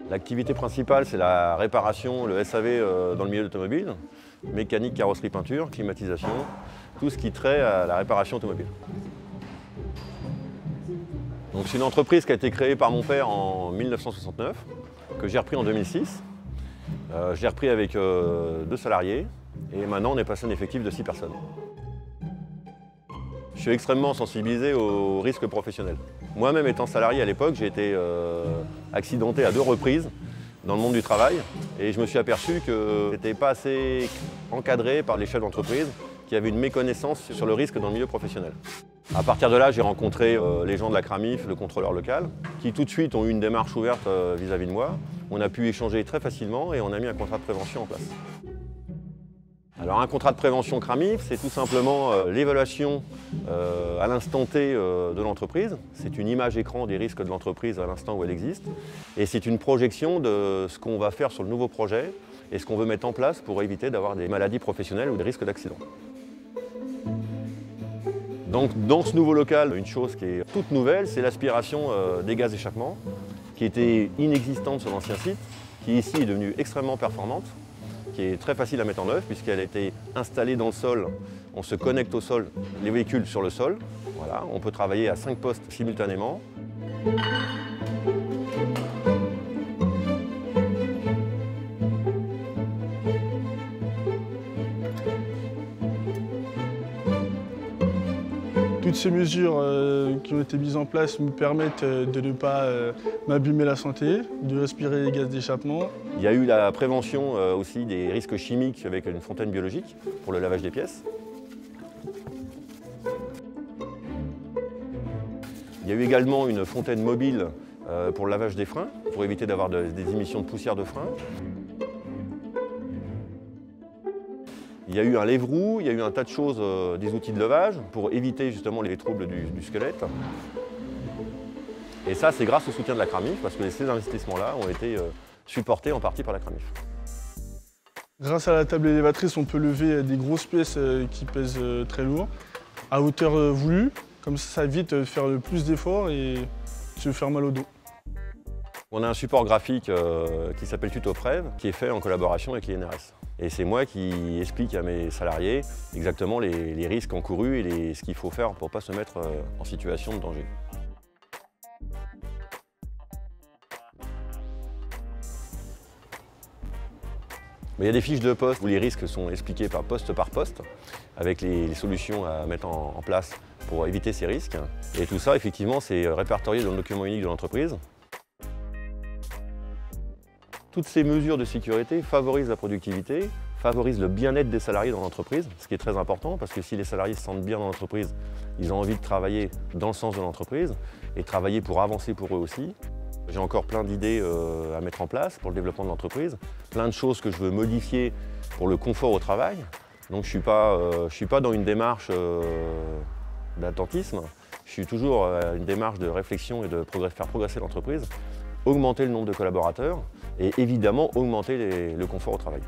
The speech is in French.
L'activité principale, c'est la réparation, le SAV dans le milieu automobile, mécanique, carrosserie, peinture, climatisation, tout ce qui trait à la réparation automobile. Donc c'est une entreprise qui a été créée par mon père en 1969, que j'ai repris en 2006. Je l'ai repris avec 2 salariés et maintenant on est passé à un effectif de 6 personnes. Je suis extrêmement sensibilisé aux risques professionnels. Moi-même étant salarié à l'époque, j'ai été accidenté à 2 reprises dans le monde du travail et je me suis aperçu que je n'étais pas assez encadré par les chefs d'entreprise qui avaient une méconnaissance sur le risque dans le milieu professionnel. À partir de là, j'ai rencontré les gens de la CRAMIF, le contrôleur local, qui tout de suite ont eu une démarche ouverte vis-à-vis de moi. On a pu échanger très facilement et on a mis un contrat de prévention en place. Alors un contrat de prévention CRAMIF, c'est tout simplement l'évaluation à l'instant T de l'entreprise. C'est une image écran des risques de l'entreprise à l'instant où elle existe. Et c'est une projection de ce qu'on va faire sur le nouveau projet et ce qu'on veut mettre en place pour éviter d'avoir des maladies professionnelles ou des risques d'accident. Donc dans ce nouveau local, une chose qui est toute nouvelle, c'est l'aspiration des gaz d'échappement, qui était inexistante sur l'ancien site, qui ici est devenue extrêmement performante, qui est très facile à mettre en œuvre puisqu'elle a été installée dans le sol. On se connecte au sol, les véhicules sur le sol. Voilà, on peut travailler à 5 postes simultanément. Toutes ces mesures qui ont été mises en place me permettent de ne pas m'abîmer la santé, de respirer les gaz d'échappement. Il y a eu la prévention aussi des risques chimiques avec une fontaine biologique pour le lavage des pièces. Il y a eu également une fontaine mobile pour le lavage des freins, pour éviter d'avoir des émissions de poussière de frein. Il y a eu un lève-roue, il y a eu un tas de choses, des outils de levage pour éviter justement les troubles du squelette. Et ça, c'est grâce au soutien de la CRAMIF, parce que ces investissements-là ont été supportés en partie par la CRAMIF. Grâce à la table élévatrice, on peut lever des grosses pièces qui pèsent très lourd, à hauteur voulue. Comme ça évite de faire plus d'efforts et de se faire mal au dos. On a un support graphique qui s'appelle TutoPrev, qui est fait en collaboration avec l'INRS. Et c'est moi qui explique à mes salariés exactement les risques encourus et ce qu'il faut faire pour ne pas se mettre en situation de danger. Mais il y a des fiches de poste où les risques sont expliqués par poste, avec les solutions à mettre en place pour éviter ces risques. Et tout ça, effectivement, c'est répertorié dans le document unique de l'entreprise. Toutes ces mesures de sécurité favorisent la productivité, favorisent le bien-être des salariés dans l'entreprise, ce qui est très important parce que si les salariés se sentent bien dans l'entreprise, ils ont envie de travailler dans le sens de l'entreprise et travailler pour avancer pour eux aussi. J'ai encore plein d'idées à mettre en place pour le développement de l'entreprise, plein de choses que je veux modifier pour le confort au travail. Donc je ne suis pas dans une démarche d'attentisme, je suis toujours à une démarche de réflexion et de faire progresser l'entreprise, augmenter le nombre de collaborateurs et évidemment augmenter le confort au travail.